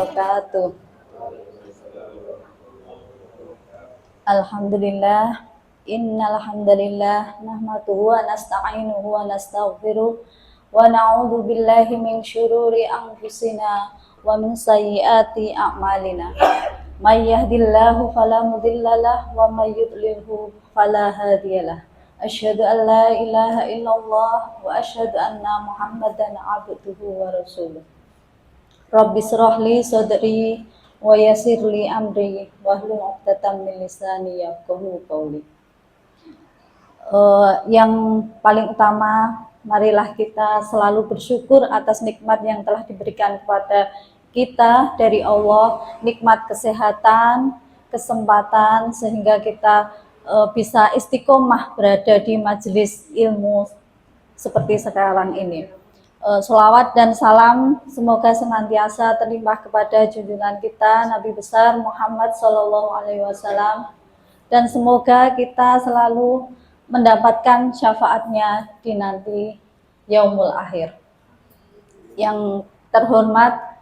wabarakatuh. Alhamdulillah, innal hamdalillah nahmaduhu wa nasta'inuhu wa nastaghfiruh wa na'udzu billahi min syururi anfusina wa min sayyiati a'malina. May yahdihillahu fala mudhillalah wa may yudlilhu fala hadiyalah. Asyhadu an la ilaha illallah wa asyhadu anna Muhammadan abduhu wa rasuluh. Rabbi shrah li sadri wa yassir li amri wahlul 'uqdatam min lisani yafqahu qawli. Yang paling utama, marilah kita selalu bersyukur atas nikmat yang telah diberikan kepada kita dari Allah, nikmat kesehatan, kesempatan, sehingga kita bisa istiqomah berada di majelis ilmu seperti sekarang ini. Sholawat dan salam semoga senantiasa terlimpah kepada junjungan kita Nabi besar Muhammad SAW, dan semoga kita selalu mendapatkan syafaatnya di nanti yaumul akhir. Yang terhormat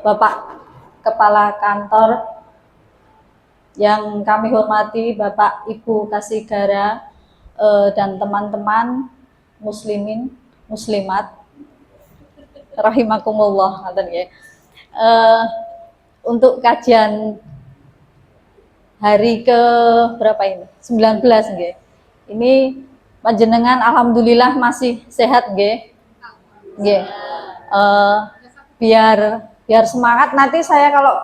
Bapak Kepala Kantor, yang kami hormati Bapak Ibu Kasigara, dan teman-teman muslimin muslimat rahimakumullah. Untuk kajian hari ke berapa ini? 19 nggih. Ini panjenengan alhamdulillah masih sehat nggih. Nggih. Biar semangat, nanti saya kalau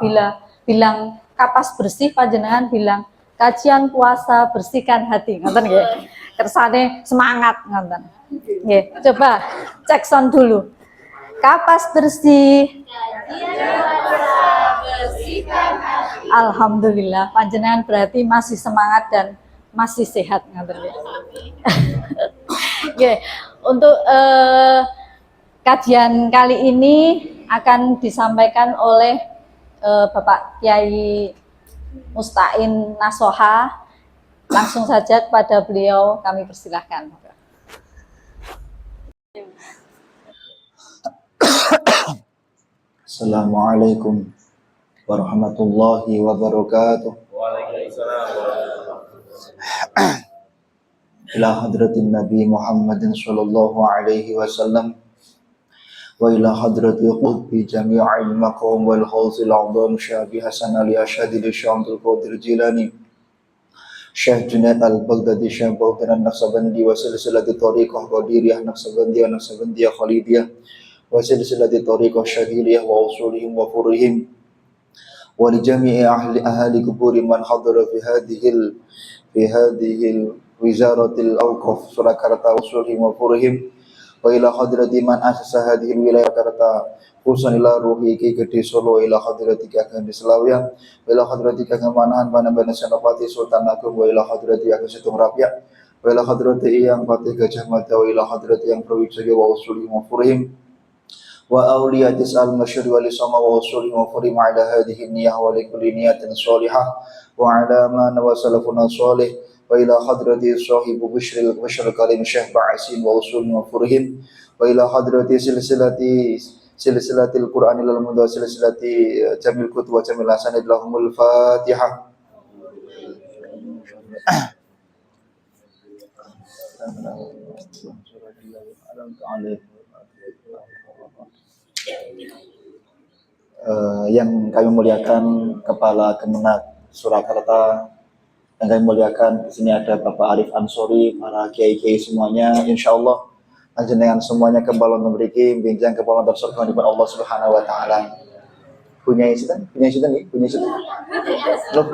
bilang kapas bersih, panjenengan bilang kajian puasa bersihkan hati, ngoten nggih. Kersane semangat ngoten. Nggih, coba cek sound dulu. Kapas bersih. Alhamdulillah, panjenengan berarti masih semangat dan masih sehat, ngoten nggih. Nggih, untuk kajian kali ini akan disampaikan oleh Bapak Kiai Mustain Nasoha. Langsung saja kepada beliau kami persilahkan. Assalamualaikum warahmatullahi wabarakatuh. Ila hadratin Nabi Muhammadin sallallahu alaihi wasallam wa ila hadrati qutbi jami'il maqam wal khawzil a'dham Syabi Hasan Ali Asyadi li Syamdul Qadir Jilani Syekh Junaid al-Baghdadi Syekh Baudan al-Naqsabandi wa silsilati tariqah Qadiriyah Naqsabandiyah Naqsabandiyah Khalidiyah wa silsilati tariqah Syadiliyah wa usulihim wa furihim wa li jami'i ahli kuburi man hadara fi hadhil wizaratil awqaf Surakarta usulihim wa furihim wa ila hadrati man asasa hadhil wilayah Surakarta khususan ila ruhi Ki Gede Solo ila hadrati Kakang di Selawiyah wa ila hadrati Kakang Manahan Panambanan Senopati Sultan Agung wa ila hadrati Kakang Situng Rapiak wa ila hadrati Yang Patih Gajah Mada wa ila hadrati Yang Prawijaya wa usulihim wa furihim wa awliyatis al-masyhur wa li sama wa usulihim wa furihim ala hadhihi niyah wa li kulli niyatin sholihah wa ala man wa salafuna sholih wa ila hadrati sahibu bishril kalim Syekh Ba'asin wa usulihim wa furihim wa ila hadrati silsilatil Qur'anil al-Mudha silsilati Jamil Kutub wa Jamil Hasanid lahumul Fatihah. Yang kami muliakan Kepala Kemenak Surakarta, yang kami muliakan di sini ada Bapak Arif Ansori, para kiai-kiai semuanya, insyaallah panjenengan semuanya kembali memiliki bincang kepala surga di Allah Subhanahu wa taala. Punya isutan nih, punya isutan. Loh,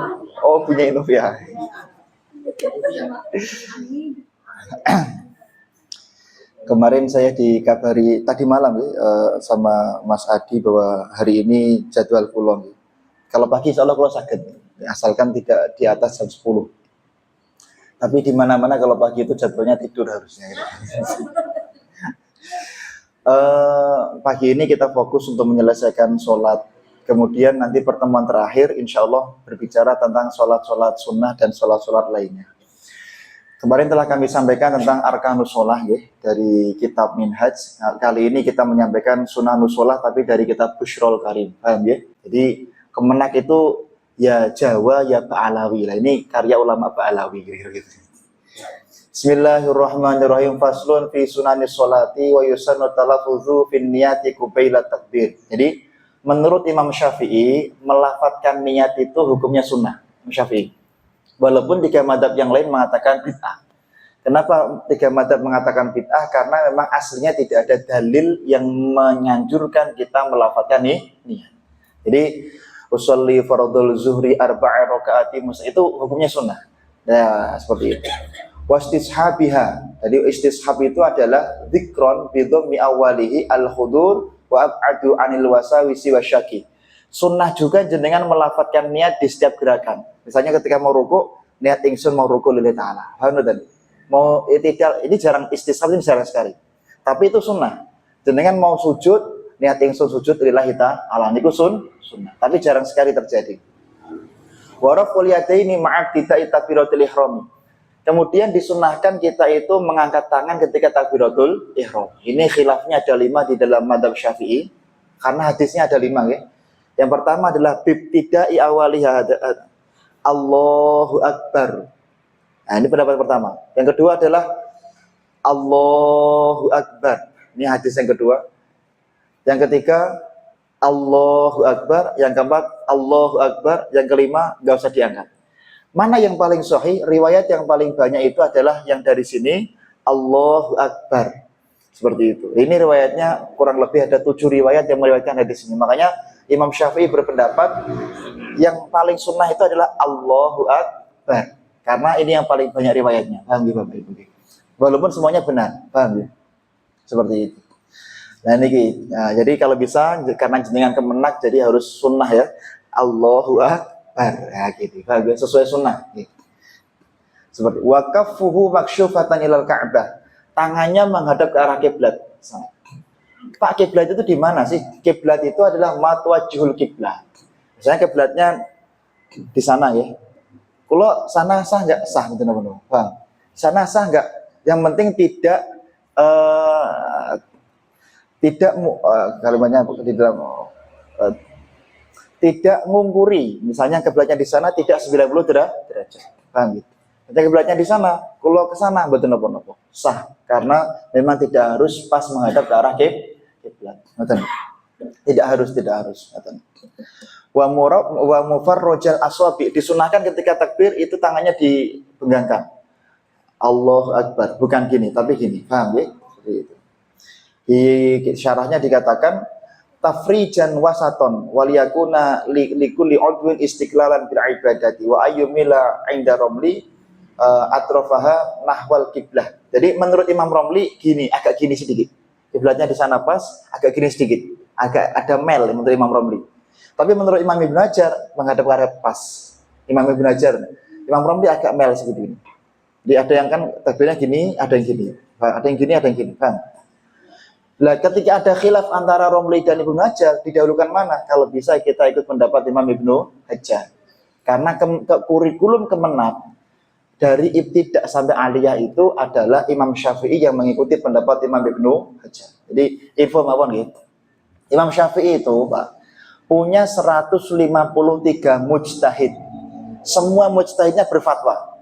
oh punya itu ya. Kemarin saya dikabari tadi malam sama Mas Adi bahwa hari ini jadwal pulang. Kalau pagi insya Allah kalau sakit, asalkan tidak di atas jam 10. Tapi di mana-mana kalau pagi itu jadwalnya tidur harusnya. Pagi ini kita fokus untuk menyelesaikan sholat. Kemudian nanti pertemuan terakhir insya Allah berbicara tentang sholat-sholat sunnah dan sholat-sholat lainnya. Kemarin telah kami sampaikan tentang arkanus sholah ya, dari kitab Minhaj. Nah, kali ini kita menyampaikan sunanus sholah tapi dari kitab Bushrul Karim. Paham ya? Jadi kemenak itu ya Jawa ya Ba'alawi. Lah ini karya ulama Ba'alawi gitu. Bismillahirrahmanirrahim. Faslun fi sunanis sholati wa yusannu talaffuzu fin niyati qabla takbir. Jadi menurut Imam Syafi'i melafadzkan niat itu hukumnya sunnah. Imam Syafi'i. Walaupun tiga madhab yang lain mengatakan bid'ah. Kenapa tiga madhab mengatakan bid'ah? Karena memang aslinya tidak ada dalil yang menganjurkan kita melafadzkan niat. Jadi usolli fardhu zuhri arba'a rakaati itu hukumnya sunnah. Nah, seperti itu. Wastishabiha. Jadi istishab itu adalah dzikron bidhammi awwalihi al-hudur wa ab'adu 'anil wasawisi wasyaki. Sunnah juga jenengan melafadzkan niat di setiap gerakan. Misalnya ketika mau ruku, niat ingsun mau ruku lillahi ta'ala. Paham tadi? Mau itidal, ini jarang istishab, ini jarang sekali. Tapi itu sunnah. Jenengan mau sujud, niat ingsun sujud lillahi ta'ala. Niku sunnah. Tapi jarang sekali terjadi. Wa raf'ul yadaini ma'a ibtida'i takbiratul ihram. Kemudian disunnahkan kita itu mengangkat tangan ketika takbiratul ihram. Ini khilafnya ada 5 di dalam madzhab Syafi'i. Karena hadisnya ada 5 ya. Yang pertama adalah bibtida'i awaliha Allahu Akbar. Nah, ini pendapat pertama. Yang kedua adalah Allahu Akbar. Ini hadis yang kedua. Yang ketiga Allahu Akbar. Yang keempat Allahu Akbar. Yang kelima nggak usah diangkat. Mana yang paling sahih? Riwayat yang paling banyak itu adalah yang dari sini Allahu Akbar. Seperti itu. Ini riwayatnya kurang lebih ada 7 riwayat yang meriwayatkan hadis ini. Makanya Imam Syafi'i berpendapat yang paling sunnah itu adalah Allahu Akbar. Karena ini yang paling banyak riwayatnya. Paham ya Bapak Ibu? Walaupun semuanya benar. Paham ya? Seperti itu. Nah ini, jadi kalau bisa, karena jenengan kemenak, jadi harus sunnah ya. Allahu Akbar. Ya gitu. Paham ya? Sesuai sunnah. Gitu. Seperti waqafuhu maksyufatan ilal Ka'bah. Tangannya menghadap ke arah kiblat. Pak, kiblat itu di mana sih? Kiblat itu adalah matwajhul kiblat. Misalnya kiblatnya di sana ya. Kalau sana sah nggak? Sah betul-betul. Bang. Sana sah nggak? Yang penting kalimatnya di dalam tidak ngungkuri. Misalnya kiblatnya di sana tidak 90 derajat. Bang gitu. Ketika kiblatnya di sana, kalau ke sana betul-betul sah karena memang tidak harus pas menghadap ke arah kiblat. Tidak harus. Wa mufarrajal asabi, disunahkan ketika takbir itu tangannya dipenggangkan. Allahu Akbar, bukan gini tapi gini. Paham ya? Seperti itu. Di syarahnya dikatakan tafrijan wasaton waliyakuna likulli udwin istiqlalan bil ibadati wa ayyumila 'inda ramli atrafaha nahwal kiblah. Jadi menurut Imam Romli gini, agak gini sedikit. Kiblatnya di sana pas, agak gini sedikit. Agak ada mel menurut Imam Romli. Tapi menurut Imam Ibnu Hajar menghadap ke arah pas. Imam Ibnu Hajar, Imam Romli agak mel seperti ini. Jadi ada yang kan takbirnya gini, ada yang gini. Ada yang gini, ada yang gini. Paham? Nah, ketika ada khilaf antara Romli dan Ibnu Hajar, didahulukan mana? Kalau bisa kita ikut pendapat Imam Ibnu Hajar. Karena kurikulum kemenak dari ibtidak sampai aliyah itu adalah Imam Syafi'i yang mengikuti pendapat Imam Ibnu Hajar. Jadi info mawon gitu. Imam Syafi'i itu Pak punya 153 mujtahid. Semua mujtahidnya berfatwa.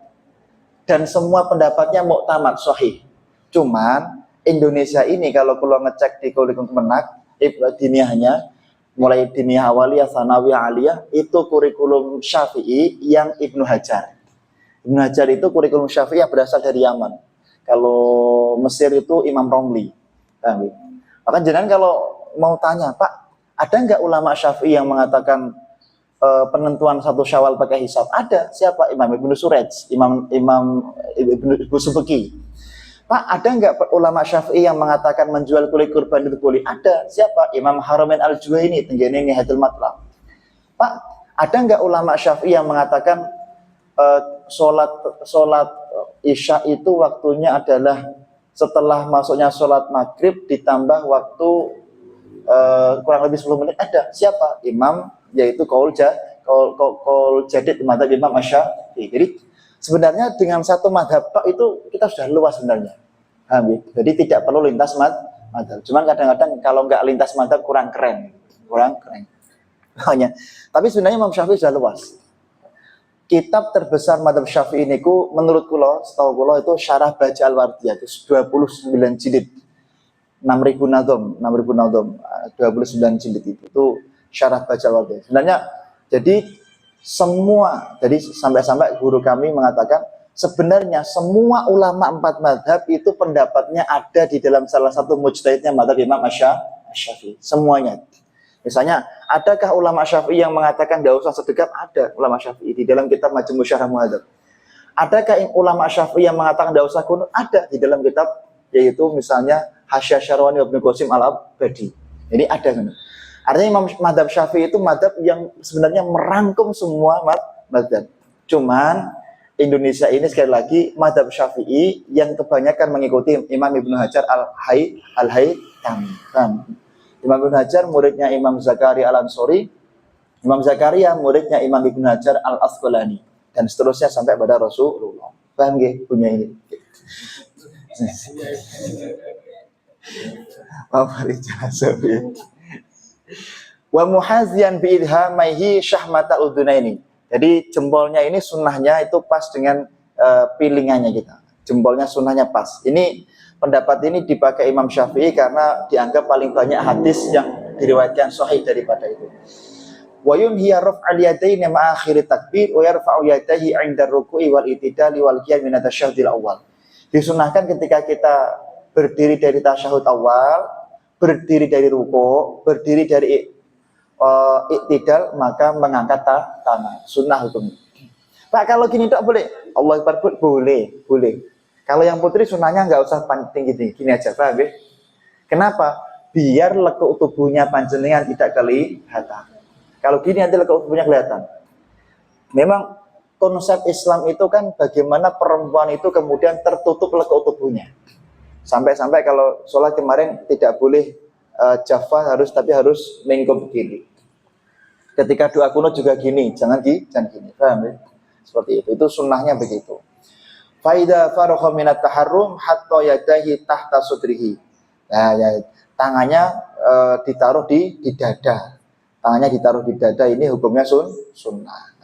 Dan semua pendapatnya muktamad sahih. Cuman Indonesia ini kalau ngecek di kurikulum kemenak diniyahnya mulai diniyah awaliyah, tsanawiyah, aliyah itu kurikulum Syafi'i yang Ibnu Hajar. Ibnu Hajar itu kurikulum Syafi'i yang berasal dari Yaman. Kalau Mesir itu Imam Romli. Maka jangan kalau mau tanya, Pak, ada nggak ulama Syafi'i yang mengatakan penentuan 1 Syawal pakai hisab? Ada. Siapa? Imam Ibnu Suraj, Imam Ibnu Subeki. Pak, ada nggak ulama Syafi'i yang mengatakan menjual kulit kurban itu boleh? Ada. Siapa? Imam Haramain Al-Juwaini, tenggene Nihayatul Matlab. Pak, ada nggak ulama Syafi'i yang mengatakan sholat Isya itu waktunya adalah setelah masuknya sholat maghrib ditambah waktu kurang lebih 10 menit? Ada. Siapa? Imam, yaitu Qaul Jadid madzhab Imam Asy-Syafi'i. Jadi Sebenarnya dengan satu madhab itu kita sudah luas sebenarnya. Jadi tidak perlu lintas madhab. Cuman kadang-kadang kalau nggak lintas madhab kurang keren. Makanya, tapi sebenarnya Imam Syafi'i sudah luas. Kitab terbesar madhab Syafi'i ini menurut kulo, setahu kulo itu Syarah Baja Al-Wardiyah, itu 29 jilid. 6.000 nadom, 29 jilid itu Syarah Baja Al-Wardiyah. Sebenarnya jadi sampai guru kami mengatakan sebenarnya semua ulama 4 madhab itu pendapatnya ada di dalam salah satu mujtahidnya madhab Imam Syafi'i. Semuanya. Misalnya, adakah ulama Syafi'i yang mengatakan tidak usah sedekap? Ada ulama Syafi'i di dalam kitab Majmu' Syarah Muhadzab. Adakah ulama Syafi'i yang mengatakan tidak usah kunut? Ada di dalam kitab, yaitu misalnya Hasyiah Syarwani Ibnu Qasim Al-Abadi. Ini ada. Artinya Imam madhab Syafi'i itu madhab yang sebenarnya merangkum semua madhab. Cuman Indonesia ini sekali lagi madhab Syafi'i yang kebanyakan mengikuti Imam Ibnu Hajar Al-Haytami. Imam Ibnu Hajar muridnya Imam Zakaria Al-Ansori, Imam Zakaria muridnya Imam Ibnu Hajar Al-Asqalani, dan seterusnya sampai pada Rasulullah. Paham nggih punya ini? Wa muhazian bi idhamaihi syahmata udhunaini. Jadi jempolnya ini sunnahnya itu pas dengan pilingannya kita. Jempolnya sunnahnya pas. Ini pendapat ini dipakai Imam Syafi'i karena dianggap paling banyak hadis yang diriwayatkan sahih daripada itu. Wa yunhiya raf'al yadaini ma'a akhir takbir wa yarfa'u yadayhi 'inda ruku'i wal i'tidali wal qiyam min at-tasyahhudil awal. Disunahkan ketika kita berdiri dari tasyahud awal, berdiri dari ruku', berdiri dari i'tidal, maka mengangkat tangan. Sunnah hukumnya. Pak, kalau gini tak boleh? Allah Akbar boleh. Kalau yang putri sunnahnya nggak usah tinggi-tinggi, gini aja, paham ya? Kenapa? Biar lekuk tubuhnya panjenengan tidak kelihatan. Kalau gini nanti lekuk tubuhnya kelihatan. Memang konsep Islam itu kan bagaimana perempuan itu kemudian tertutup lekuk tubuhnya. Sampai-sampai kalau sholat kemarin tidak boleh jaffa tapi harus mengkup begini. Ketika doa kunut juga gini, jangan gini, paham ya? Seperti itu. Itu sunnahnya begitu. Faida faragha minat taharrum hatta yadahi tahta sudrihi. Nah, ya, tangannya ditaruh di dada. Tangannya ditaruh di dada, ini hukumnya sunnah.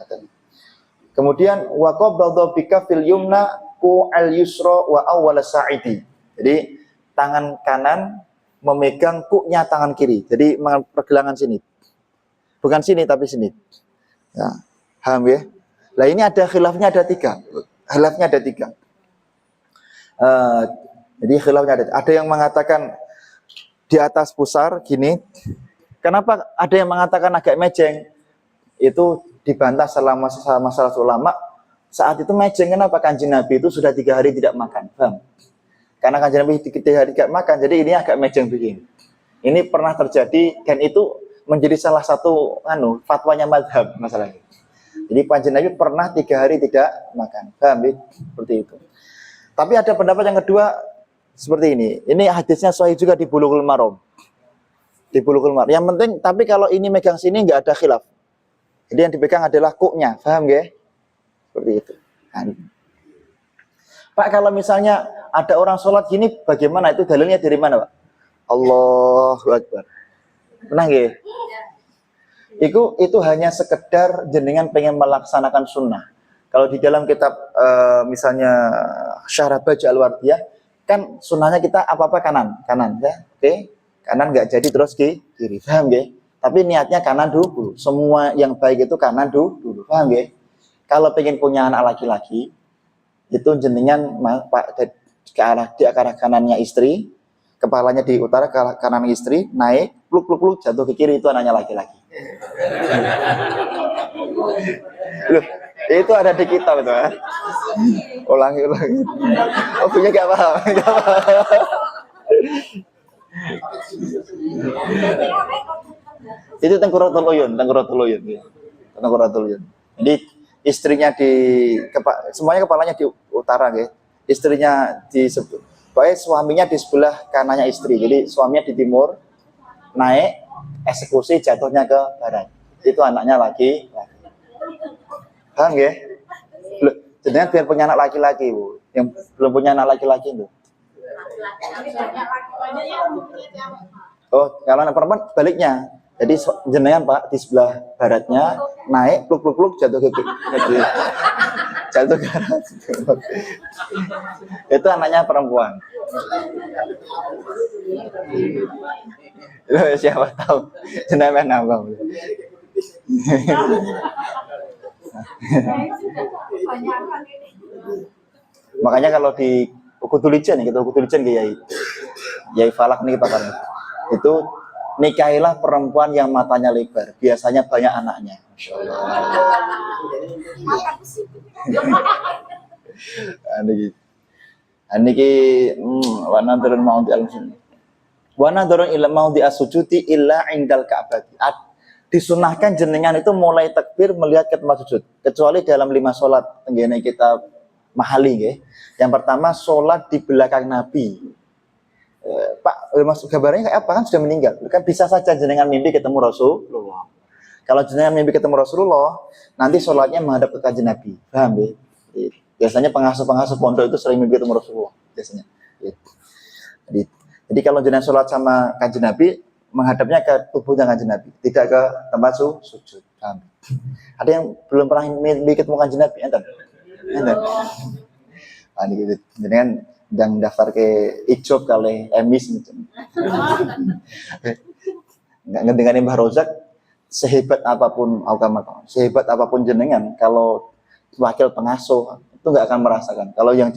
Kemudian wa qabdha bika fil yumna ku al yusra wa awwal sa'idi. Jadi tangan kanan memegang kuknya tangan kiri. Jadi pergelangan sini. Bukan sini tapi sini. Ya, paham ya? Lah ini ada khilafnya ada 3. Khilafnya ada 3. Jadi khilafnya ada yang mengatakan di atas pusar gini. Kenapa ada yang mengatakan agak mejeng? Itu dibantah selama salah ulama. Saat itu mejeng, kenapa? Kanjeng Nabi itu sudah 3 hari tidak makan. Paham? Karena kanjeng Nabi 3 hari tidak makan, jadi ini agak mejeng begini. Ini pernah terjadi dan itu menjadi salah satu fatwanya madhab masalahnya. Jadi kanjeng Nabi pernah 3 hari tidak makan. Paham? Seperti itu. Tapi ada pendapat yang kedua seperti ini. Ini hadisnya sahih juga di Bulughul Maram. Di Bulughul Maram. Yang penting, tapi kalau ini megang sini nggak ada khilaf. Jadi yang dipegang adalah kuknya. Paham nggak? Seperti itu. Pak, kalau misalnya ada orang sholat gini, bagaimana? Itu dalilnya dari mana, Pak? Allahu Akbar. Pernah nggak? Itu hanya sekedar jenengan pengen melaksanakan sunnah. Kalau di dalam kitab misalnya Syarah Baja Al-Wardiyah, kan sunnahnya kita apa-apa kanan ya. Oke. Kanan nggak jadi terus kiri. Paham nggak? Tapi niatnya kanan dulu. Semua yang baik itu kanan dulu. Paham nggak? Kalau pengen punya anak laki-laki, itu jenengan di arah kanannya istri, kepalanya di utara, kanan istri, naik, pluk, jatuh ke kiri, itu anaknya laki-laki. Loh, itu ada di kitab itu. Ulangi. Oh, punya gak paham. Itu tengkuratul uyun. Jadi istrinya semuanya kepalanya di utara, gitu. Istrinya di suaminya di sebelah kanannya istri. Jadi suaminya di timur, naik, eksekusi jatuhnya ke barat. Itu anaknya lagi. Paham ya? Jenengan biar punya anak laki-laki, Bu. Yang belum punya anak laki-laki itu. Oh, kalau anak perempuan baliknya. Jadi jenengan Pak di sebelah baratnya naik pluk jatuh ke jatuh ke atas. Itu anaknya perempuan. Loh, siapa tahu jenengan apa? Makanya kalau di Kutulijan kita Kutulijan Yai Falak nih Pak itu nikahilah perempuan yang matanya lebar, biasanya banyak anaknya. Masya Allah. Aniki wana turun mau di al-muslim. Wana turun illa mau di asujudi illa indal ka'bati. Disunahkan jenengan itu mulai takbir melihat ke tempat sujud, kecuali dalam 5 sholat tenggene kita mahali ya. Yang pertama sholat di belakang Nabi. Pak, maksud gambarnya kayak apa kan sudah meninggal. Kan bisa saja jenengan mimpi ketemu Rasulullah. Kalau jenengan mimpi ketemu Rasulullah, nanti sholatnya menghadap ke kanjeng Nabi. Paham ya? Biasanya pengasuh-pengasuh pondok itu sering mimpi ketemu Rasulullah biasanya. Jadi kalau jenengan sholat sama kanjeng Nabi, menghadapnya ke tubuhnya kanjeng Nabi, tidak ke tempat sujud. Paham? Ada yang belum pernah mimpi ketemu kanjeng Nabi, enten? Ini gitu. Jenengan dan daftar ke ijob kali emis gitu. Nggak ngedengarin Mbah Rozak sehebat apapun sehebat apapun jenengan, kalau wakil pengasuh itu nggak akan merasakan. Kalau yang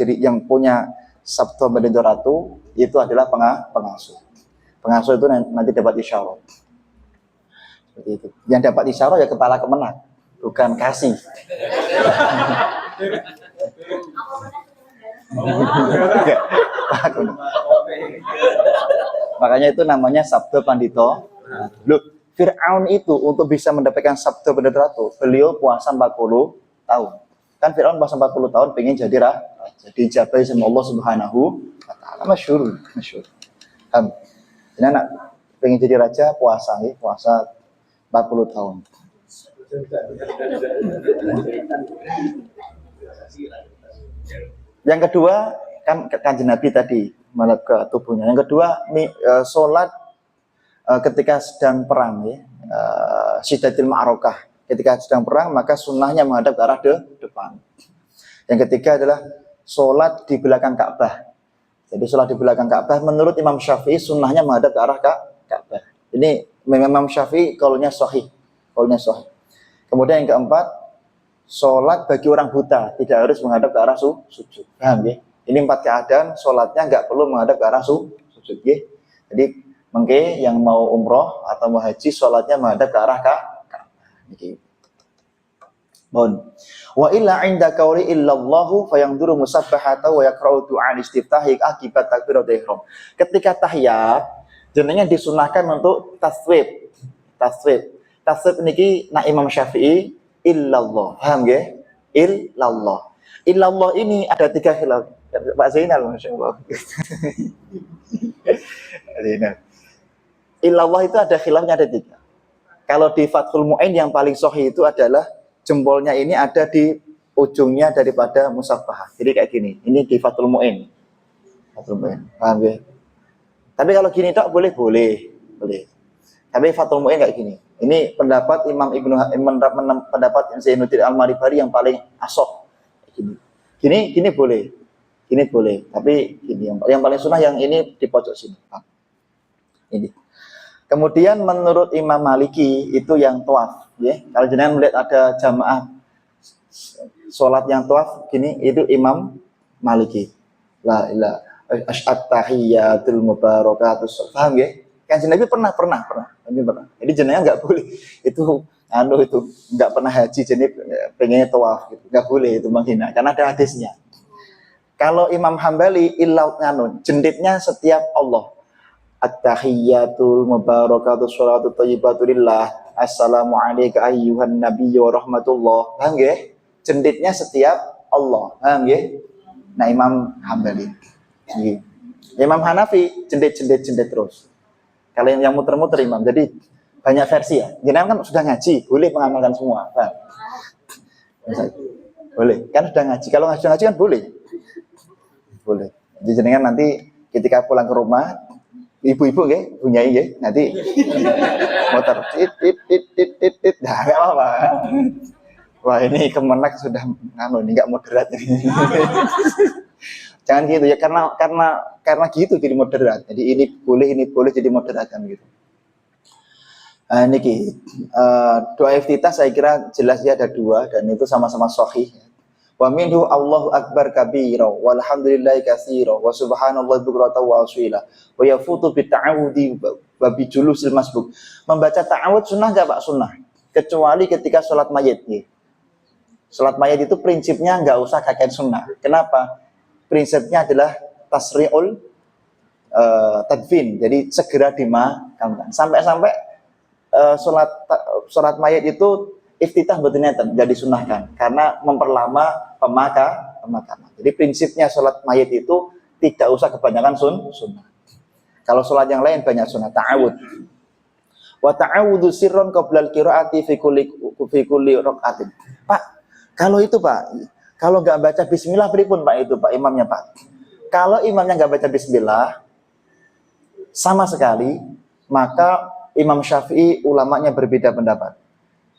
punya sabto badai ratu itu adalah pengasuh. Pengasuh itu nanti dapat isyarat. Seperti itu. Yang dapat isyarat ya kepala kemenak, bukan kasih. Makanya itu namanya sabda pandito. Loh, Fir'aun itu untuk bisa mendapatkan sabda pandito ratu, beliau puasa 40 tahun. Kan Fir'aun puasa 40 tahun pengen jadi raja, dijabai sama Allah Subhanahu wa taala. Masyhur. Ini anak pengen jadi raja puasa 40 tahun. Yang kedua kan kanjeng Nabi tadi menghadap ke tubuhnya. Yang kedua sholat ketika sedang perang ya, Syiddatil Ma'arakah. Ketika sedang perang maka sunnahnya menghadap ke arah depan. Yang ketiga adalah sholat di belakang Ka'bah. Jadi sholat di belakang Ka'bah menurut Imam Syafi'i sunnahnya menghadap ke arah Ka'bah. Ini Imam Syafi'i qaulnya sahih. Kemudian yang keempat, sholat bagi orang buta tidak harus menghadap ke arah sujud. Paham ya? Ini 4 keadaan sholatnya nggak perlu menghadap ke arah sujud ya. Jadi mungkin yang mau umroh atau mau haji sholatnya menghadap ke arah Ka'bah. Wa illa 'inda qauli illallahu fayanduru musabbahata wa yaqra'u du'a istiftahi akibat takbiratul ihram. Ketika tahiyat jenengan disunahkan untuk taswib. Taswib niki nak Imam Syafi'i illallah. Paham nggih? Illallah. Illallah ini ada 3 khilaf. Pak Zainal masyaallah. Illallah itu ada khilafnya ada 3. Kalau di Fathul Mu'in yang paling sahih itu adalah jempolnya ini ada di ujungnya daripada musabbahah. Jadi kayak gini. Ini di Fathul Mu'in. Paham nggih? Tapi kalau gini tok boleh. Tapi Fathul Mu'in kayak gini. Ini pendapat Imam pendapat Zainuddin Al-Maribari yang paling asok. Gini boleh. Tapi gini yang paling sunnah yang ini di pojok sini. Ini. Kemudian menurut Imam Maliki itu yang tawaf, ya. Kalau jenengan melihat ada jamaah sholat yang tawaf gini itu Imam Maliki. La ilaha at-tahiyyatul mubarakatus. Paham ya? Kan Nabi pernah. Jadi jenengan nggak boleh itu nggak pernah haji jadi pengennya tawaf gitu. Nggak boleh itu menghina karena ada hadisnya. Kalau Imam Hambali jenditnya setiap Allah. At-tahiyyatul mubarakatus sholatu thayyibatu lillah. Assalamu alayka ayyuhan nabiyyu wa rahmatullah. Paham nggih? Jenditnya setiap Allah. Paham nggih? Nah Imam Hambali. Imam Hanafi jendit terus. Kalau yang muter-muter Imam, jadi banyak versi ya. Jenengan kan sudah ngaji, boleh mengamalkan semua. Paham? Boleh. Kan sudah ngaji. Kalau sudah ngaji kan boleh. Boleh. Jadi jenengan nanti ketika pulang ke rumah, ibu-ibu nggih, Bu Nyai nggih, nanti motor tit. Nah, enggak apa-apa. Wah, ini Kemenak sudah ini enggak moderat ini. Jangan gitu ya, karena gitu jadi moderat. Jadi ini boleh jadi moderat kan gitu. Niki doa iftitah saya kira jelas ya ada dua dan itu sama-sama sahih. Wa minhu Allahu akbar kabira walhamdulillahi katsira wa subhanallahi bukratan wa asila wa yafutu bi ta'awudi wa bi julusil masbuk. Membaca ta'awud sunnah enggak Pak? Sunnah. Kecuali ketika sholat mayit. Sholat mayit itu prinsipnya enggak usah kakek sunnah. Kenapa? Prinsipnya adalah tasri'ul tadfin. Jadi segera dimakamkan. Sampai sholat mayit itu iftitah betulnya jadi disunahkan karena memperlama pemakaman. Jadi prinsipnya sholat mayit itu tidak usah kebanyakan sunnah. Kalau sholat yang lain banyak sunnah. Ta'awud. Wa ta'awudu sirron qoblal qiraati fi kulli rakaatin. Pak, kalau itu Pak, kalau nggak baca bismillah pripun Pak itu Pak imamnya Pak? Kalau imamnya nggak baca bismillah sama sekali, maka Imam Syafi'i ulamanya berbeda pendapat.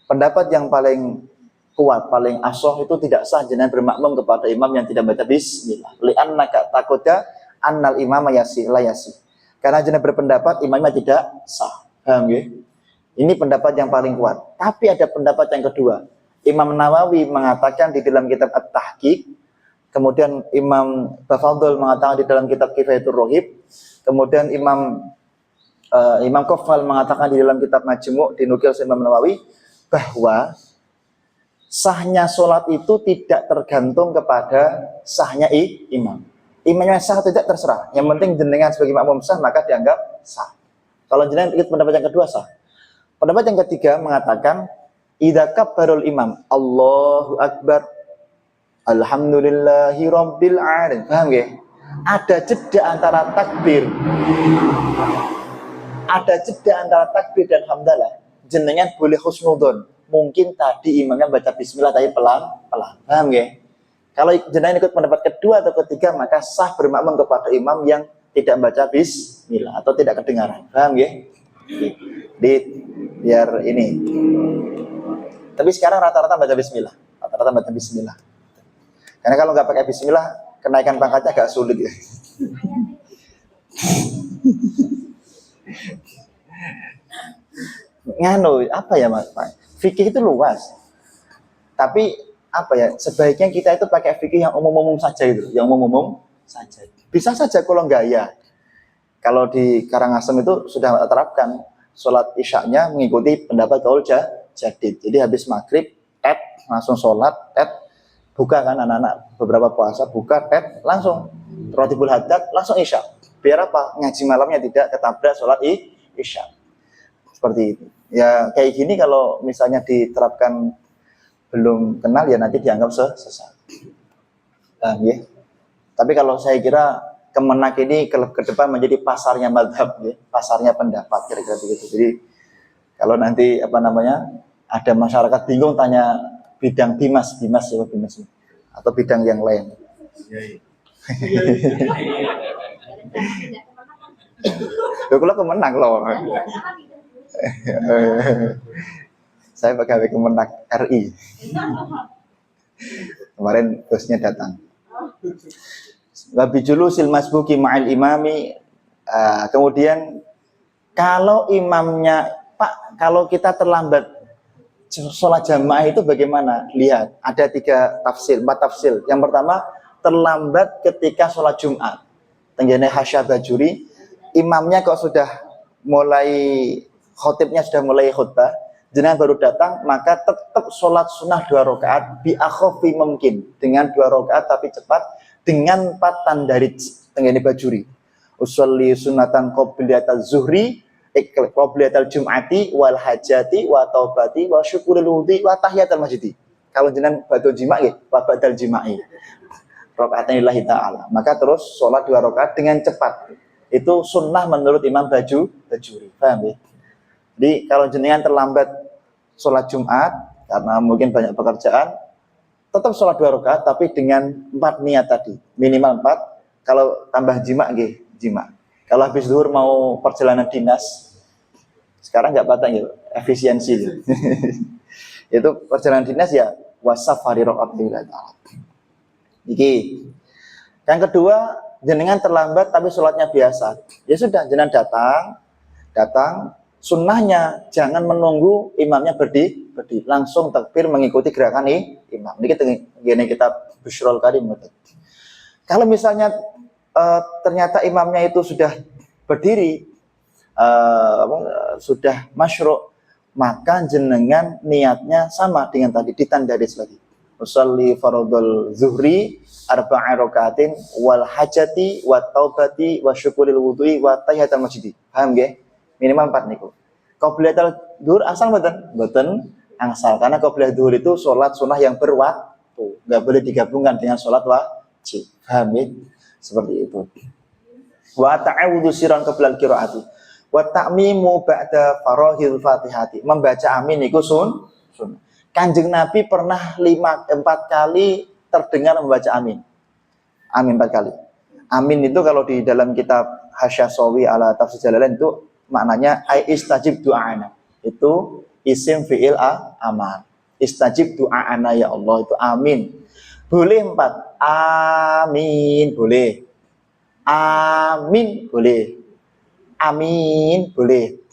Pendapat yang paling kuat, paling asoh itu tidak sah jenengan bermakmum kepada imam yang tidak baca bismillah. Li'annaka takutnya annal imama la yasi. Karena jenengan berpendapat imamnya tidak sah. Paham ya? Ini pendapat yang paling kuat. Tapi ada pendapat yang kedua. Imam Nawawi mengatakan di dalam kitab At-Tahqiq, kemudian Imam Bafadul mengatakan di dalam kitab Kifayatul Rohib, kemudian Imam Qafal mengatakan di dalam kitab Majmu' dinukil Imam Nawawi bahwa sahnya sholat itu tidak tergantung kepada sahnya imam. Imamnya sah atau tidak terserah. Yang penting jenengan sebagai makmum sah maka dianggap sah. Kalau jenengan ikut pendapat yang kedua sah. Pendapat yang ketiga mengatakan idza kabbarul imam Allahu akbar alhamdulillahi rabbil alamin. Paham nggih? Ada jeda antara takbir. Ada jeda antara takbir dan hamdalah. Jenengan boleh husnudzon. Mungkin tadi imamnya baca bismillah tapi pelan-pelan. Paham nggih? Kalau jenengan ikut pendapat kedua atau ketiga maka sah bermakmum kepada imam yang tidak baca bismillah atau tidak kedengaran. Paham nggih? Biar ini. Tapi sekarang rata-rata baca bismillah. Rata-rata baca bismillah. Karena kalau nggak pakai bismillah, kenaikan pangkatnya agak sulit ya. Nganu, apa ya Mas? Fikih itu luas. Tapi apa ya? Sebaiknya kita itu pakai fikih yang umum-umum saja itu, yang umum-umum saja. Bisa saja kalau nggak ya. Kalau di Karangasem itu sudah terapkan sholat isyaknya mengikuti pendapat Qaul Jadid. Jadi habis maghrib, langsung sholat, buka kan anak-anak beberapa puasa, buka, langsung Rotibul Haddad, langsung isya. Biar apa? Ngaji malamnya tidak ketabrak sholat isya. Seperti itu. Ya kayak gini kalau misalnya diterapkan belum kenal ya nanti dianggap sesat. Ya. Tapi kalau saya kira Kemenak ini ke depan menjadi pasarnya mazhab, ya, pasarnya pendapat kira-kira begitu. Jadi kalau nanti ada masyarakat bingung tanya bidang bimas atau bidang yang lain. Kalau Kemenak loh. Saya pegawai Kemenak RI. Kemarin bosnya datang. Wabijulu silmasbuki ma'al imami. Kemudian kalau imamnya Pak, kalau kita terlambat sholat jamaah itu bagaimana? Lihat, ada 4 tafsir. Yang pertama, terlambat ketika sholat Jumat. Tenggene Hasyah Bajuri, imamnya kok sudah mulai khotibnya sudah mulai khutbah, jenengan baru datang, maka tetap sholat sunnah 2 rakaat bi akhafi mungkin, dengan 2 rakaat tapi cepat, dengan 4 tandarid tenggene Bajuri. Usolli sunatan qobliyatal zuhri qobliyatal jum'ati wal hajati wa taubati wa syukuril wudhi wa tahiyatal masjidi. Kalau jenengan badal jima' nggih, wa badal jima'i. Rakaatan lillahi ta'ala. Maka terus sholat 2 rakaat dengan cepat. Itu sunnah menurut Imam Bajuri. Paham ya? Jadi kalau jenengan terlambat sholat Jumat karena mungkin banyak pekerjaan, tetap sholat 2 rakaat tapi dengan 4 niat tadi, minimal 4. Kalau tambah jima nggih, jima. Kalau habis zuhur mau perjalanan dinas, sekarang nggak patah gitu, efisiensi gitu. Itu perjalanan dinas ya wasafari rakaat bila ta'ala. Iki. Yang kedua, jenengan terlambat tapi sholatnya biasa. Ya sudah, jenengan datang. Sunnahnya jangan menunggu imamnya berdiri, langsung takbir mengikuti gerakan imam. Ini kita Busyrul Karim. Kalau misalnya ternyata imamnya itu sudah berdiri, sudah masyru', maka jenengan niatnya sama dengan tadi, ditandaris lagi. Usolli fardhul zuhri arba'a rakaatin wal hajati wat taubati wa syukuril wudhu'i wa tahiyatul masjid. Paham nggih? Minimal 4 niku. Qobliyatul zuhur asal mboten angsal, karena qobliyah zuhur itu salat sunah yang berwaktu, enggak boleh digabungkan dengan salat wajib. Paham ya? Seperti itu. Wa ta'awudhu sirran qoblal qiraati wa ta'mimu ba'da farahil fatihati. Membaca amin niku sunnah. Kanjeng Nabi pernah 4 kali terdengar membaca amin. Amin 4 kali. Amin itu kalau di dalam kitab Hasyasawi ala Tafsir Jalalain itu maknanya istajib du'ana. Itu isim fi'il amar. Istajib du'ana ya Allah, itu amin. Boleh 4. Amin boleh. Amin boleh. Amin boleh.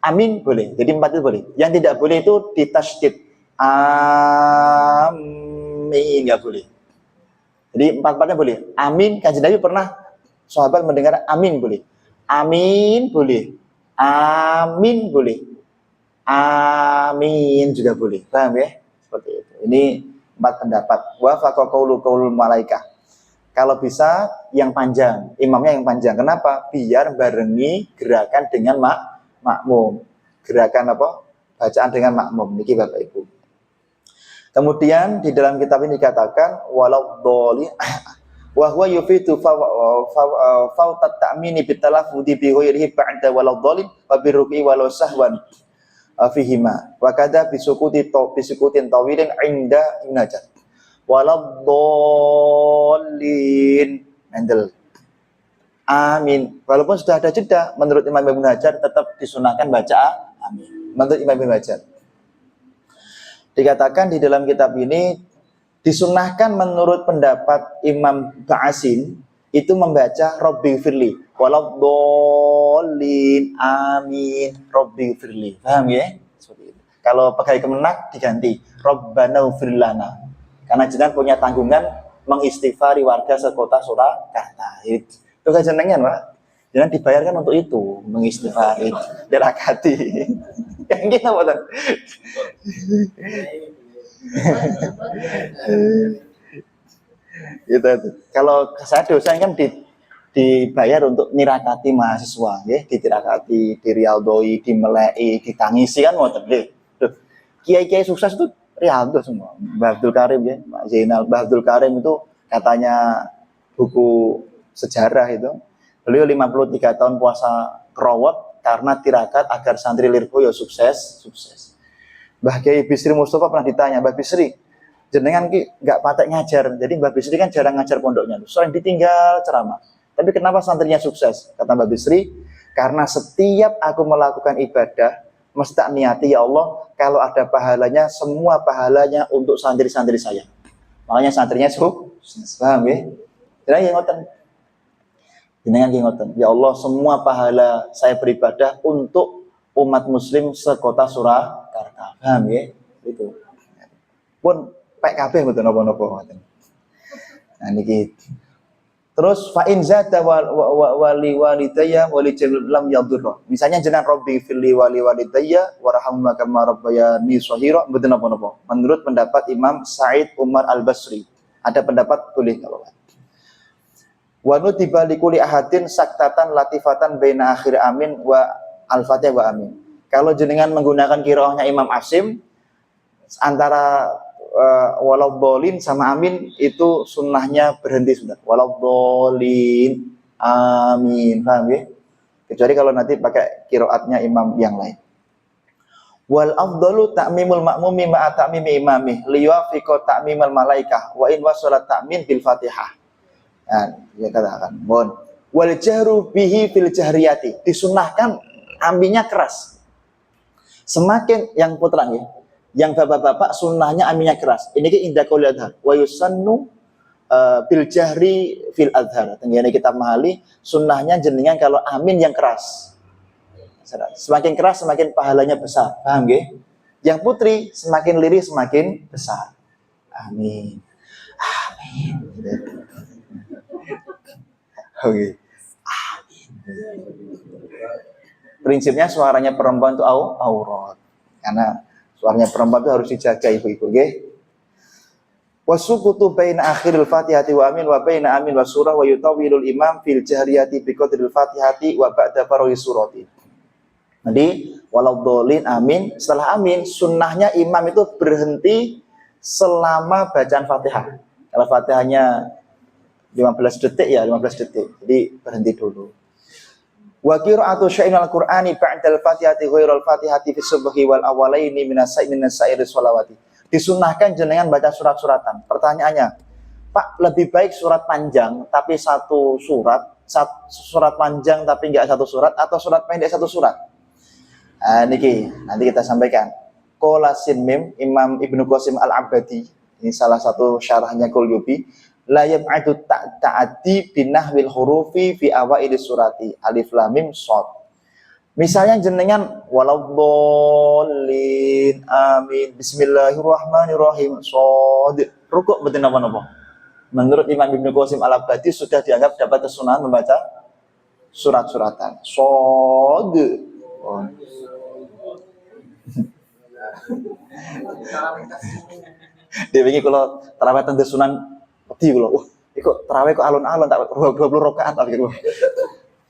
Amin boleh. Jadi 4 itu boleh. Yang tidak boleh itu ditasydid. Amin enggak boleh. Jadi 4-4-nya boleh. Amin, Kanjeng Nabi pernah sahabat mendengar amin boleh. Amin boleh. Amin boleh. Amin juga boleh. Paham ya? Seperti itu. Ini 4 pendapat. Wa faqa qaulul malaikah. Kalau bisa yang panjang, imamnya yang panjang. Kenapa? Biar barengi gerakan dengan makmum. Gerakan apa? Bacaan dengan makmum. Niki Bapak Ibu. Kemudian di dalam kitab ini dikatakan walau doli wa huwa yufitu fautat ta'mini bitalafudi bi ghairihi ba'da walau doli wa birruqi walau sahwan fihima wa kadza bisukutin tawilin inda najat walau dolin handle. Amin. Walaupun sudah ada jeda, menurut Imam Ibnu Hajar tetap disunahkan baca amin. Menurut Imam Ibnu Hajar. Dikatakan di dalam kitab ini disunahkan menurut pendapat Imam Ba'asin itu membaca Rabbi firli walau dolin amin Rabbi firli. Paham ya? Seperti itu. Kalau pegawai Kemenak diganti Rabbana firlana. Karena jenengan punya tanggungan mengistighfari warga sekota Surakarta. Itu kan jenengan, Pak. Jenengan dibayarkan untuk itu, mengistighfari, dirakati. Yang gitu, Pak. Gitu. Kalau saya dosen kan dibayar untuk nirakati mahasiswa, ya, ditirakati, dirialdoi, dimelei, ditangisi kan ngoten nggih. Kiai-kiai sukses itu rialdo semua. Mbah Abdul Karim ya, Pak Zainal. Mbah Abdul Karim itu katanya buku sejarah itu. Beliau 53 tahun puasa kerawat karena tirakat agar santri Lirboyo sukses. Mbah Kiai Bisri Mustafa pernah ditanya, Mbah Bisri, jenengan ki nggak patek ngajar. Jadi Mbah Bisri kan jarang ngajar pondoknya, sering ditinggal ceramah. Tapi kenapa santrinya sukses? Kata Mbah Bisri, karena setiap aku melakukan ibadah, mesti tak niati ya Allah, kalau ada pahalanya, semua pahalanya untuk santri-santri saya. Makanya santrinya sukses. Paham ya? Jenengan yang ngoten. Jenengan yang ngoten. Ya Allah, semua pahala saya beribadah untuk umat muslim sekota Surakarta. Paham ya? Itu. Pun PKB mboten napa-napa ngoten. Nah niki. Terus fa in zata wali walidayya wali lam yadurra. Misalnya jenengan Rabbi fili wali walidayya warhamna kama rabbayani shaghira mboten napa-napa. Menurut pendapat Imam Sa'id Umar Al-Basri, ada pendapat boleh kalau. Wa nutiba likulli ahadin saktatan latifatan baina akhir amin wa al-fatihah wa amin. Kalau jenengan menggunakan qiraahnya Imam Asim antara walau dolin sama amin itu sunnahnya berhenti sudah. Walau dolin amin, paham ya? Kecuali kalau nanti pakai qiraatnya imam yang lain. Wal afdalu ta'mimul ma'mumi ma'a ta'mimi imami liyuafiqa ta'mimal malaikah wa in wasala ta'min bil Fatihah. Nah, dia katakan, mohon. Wal jahru bihi fil jahriyati, disunahkan ambinya keras. Semakin yang putra ya, yang bapak-bapak sunnahnya ambinya keras. Ini ki indah qaul adhar wa yusannu bil jahri fil adhar. Tenggene kita mahali sunnahnya jenengan kalau amin yang keras. Semakin keras semakin pahalanya besar. Paham nggih? Yang putri semakin lirih semakin besar. Amin. Amin. Oke. Amin. Prinsipnya suaranya perempuan itu aurat. Karena suaranya perempuan itu harus dijaga ibu-ibu, nggih. Wasukutu baina akhiril Fatihati wa amin wa baina amin wa surah wa yutawwilul imam fil jahriyati bi qadril Fatihati wa ba'da farahi surati. Jadi walau dolin amin, setelah amin sunnahnya imam itu berhenti selama bacaan Fatihah. Kalau Fatihahnya 15 detik ya 15 detik. Jadi berhenti dulu. Wa qira'atu syai'in al-Qur'ani ba'dal Fatihati ghairul Fatihati fi subhi wal awwalaini min as-sa'iri sholawati. Disunahkan jenengan baca surat-suratan. Pertanyaannya, Pak, lebih baik surat panjang tapi satu surat, surat panjang tapi enggak satu surat atau surat pendek satu surat? Niki nanti kita sampaikan. Qala Sinmim Imam Ibnu Qasim Al-Abadi, ini salah satu syarahnya Qulyubi, la yab'adu ta'addi binahwil hurufi fi awailis surati alif lam mim shad. Misalnya jenengan waladdallin amin bismillahirrahmanirrahim shad. Rukuk mboten napa-napa. Menurut Imam Ibnu Qasim Al-Abadi sudah dianggap dapat kesunahan membaca surat-suratan. Shad. Oh. Dia begini kalau tarawih tanda sunan peti kalau, kok tarawih kok alon-alon tak 20 rakaat apa gitu.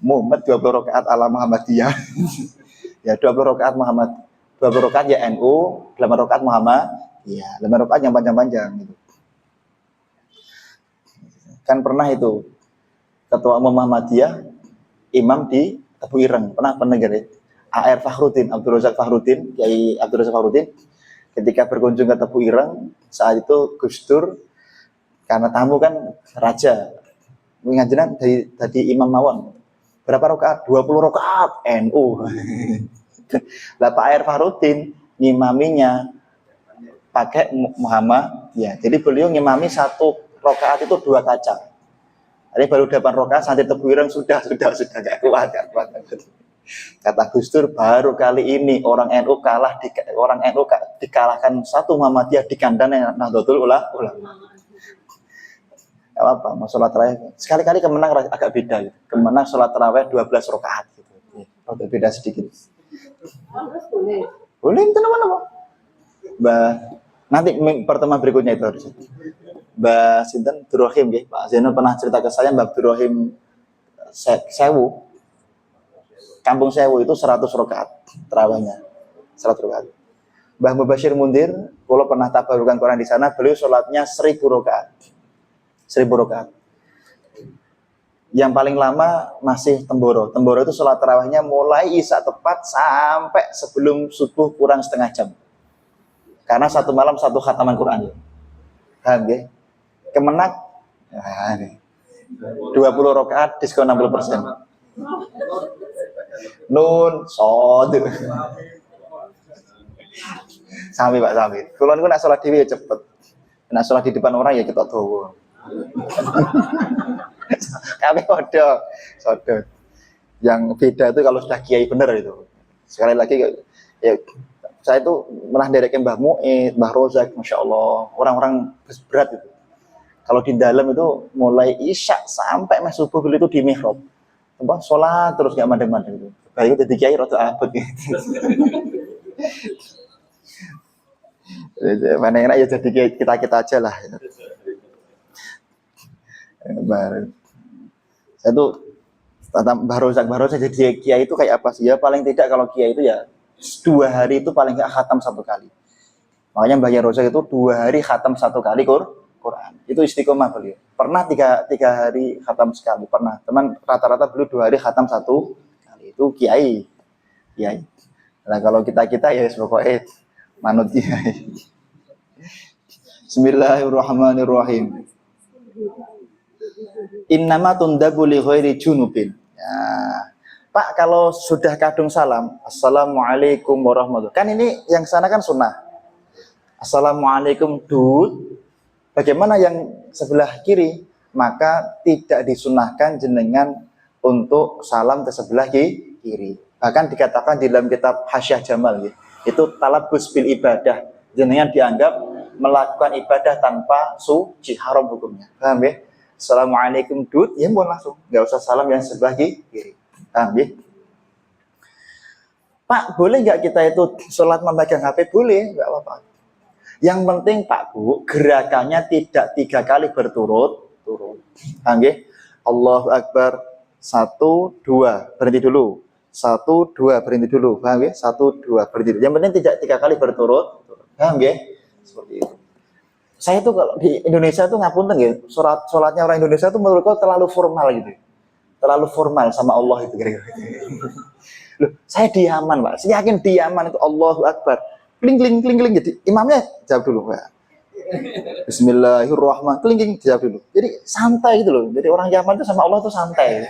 Muhammad 20 rakaat ala Muhammadiyah. Ya 20 rakaat Muhammad, 20 rakaat ya NU, 8 rakaat Muhammad. Iya, 8 rakaat yang panjang-panjang gitu. Kan pernah itu ketua umum Muhammadiyah imam di Tebu Ireng, pernah ya? AR Fakhrudin, Abdul Razak Fakhrudin, Kiai Abdul Razak Fakhrudin, ketika berkunjung ke Tebu Ireng, saat itu Gus Dur, karena tamu kan raja, mengajian dari Imam Mawon, berapa rakaat? 20 rakaat NU. Lah Pak AR Fakhrudin ngimaminya pakai Muhammad, ya, jadi beliau ngimami satu rakaat itu 2 kaca. Jadi baru 8 rakaat santri Tebu Ireng sudah gak kuat. Kata Gus Dur, baru kali ini orang NU dikalahkan satu Muhammadiyah di kandang Nahdlatul Ulama. Apa? Mau sholat tarawih sekali-kali kemenang agak beda gitu. Kemenang sholat tarawih 12 rakaat gitu. Agak beda sedikit. Boleh teman-teman. Nanti pertemuan berikutnya itu harus. Mbak Sinten Abdurrahim ya, Pak Zainul pernah cerita ke saya Mbak Abdurrahim Sewu. Kampung Sewu itu 100 rakaat tarawihnya, 100 rakaat. Mbah Mubashir Mundir, kalau pernah tabarukan Quran di sana, beliau sholatnya 1000 rakaat. 1000 rakaat. Yang paling lama masih Temboro. Temboro itu sholat tarawihnya mulai isya tepat sampai sebelum subuh kurang setengah jam. Karena satu malam satu khataman Quran. Paham ya? Kemenak, 20 rakaat diskon 60%. Nun, sod. Sami Pak Sami. Kalau niku nak sholat dhewe ya cepet. Nak sholat di depan orang ya ketok dawa. Kami podo. Yang beda itu kalau sudah kiai bener itu. Sekali lagi ya saya itu pernah dereken Mbah Mu'id, Mbah Rozak, Masya Allah, orang-orang berat itu. Kalau di dalam itu mulai isya sampai mas subuh itu di mihrab. Sholat terus gak mandeng-mandeng gitu. Baik jadi kiai rada abot gitu. Mana enak ya jadi kita aja lah. Baru. Saya tuh baru jadi kiai itu kayak apa sih? Ya paling tidak kalau kiai itu ya 2 hari itu paling nggak khatam 1 kali. Makanya Mbah Rozak itu 2 hari khatam 1 kali Quran. Itu istiqomah beliau. Pernah 3 hari khatam sekali, pernah. Teman rata-rata beliau 2 hari khatam 1 kali. Itu kiai. Nah kalau kita ya pokoknya manut kiai. Bismillahirrahmanirrahim. Innama tundabu li ghairi junubin. Ya. Pak, kalau sudah kadung salam, Assalamualaikum warahmatullahi wabarakatuh. Kan ini yang sana kan sunnah. Assalamualaikum dud. Bagaimana yang sebelah kiri? Maka tidak disunahkan jenengan untuk salam ke sebelah kiri. Bahkan dikatakan di dalam kitab Hasyiah Jamal gitu. Itu talabus bil ibadah. Jenengan dianggap melakukan ibadah tanpa suci, haram hukumnya. Paham ya? Assalamualaikum dud, ya mohon langsung. Nggak usah salam yang sebelah kiri. Paham ya? Pak, boleh nggak kita itu sholat memegang HP? Boleh, nggak apa-apa. Yang penting Pak Bu, gerakannya tidak 3 kali berturut-turut. Paham ya? Allahu Akbar, 1, 2, berhenti dulu. 1, 2, berhenti dulu. Paham ya? 1, 2, berhenti dulu. Yang penting tidak 3 kali berturut-turut. Paham ya? Seperti itu. Saya tuh kalau di Indonesia tuh ngapunten ya, sholatnya orang Indonesia tuh menurutku terlalu formal gitu. Terlalu formal sama Allah itu kira-kira. Loh, saya di Yaman, Pak. Saya yakin di Yaman itu Allahu Akbar. Kling kling kling kling, jadi imamnya jawab dulu, Pak. Bismillahirrahmanirrahim. Kling kling, jawab dulu. Jadi santai gitu loh. Jadi orang Yaman itu sama Allah tuh santai.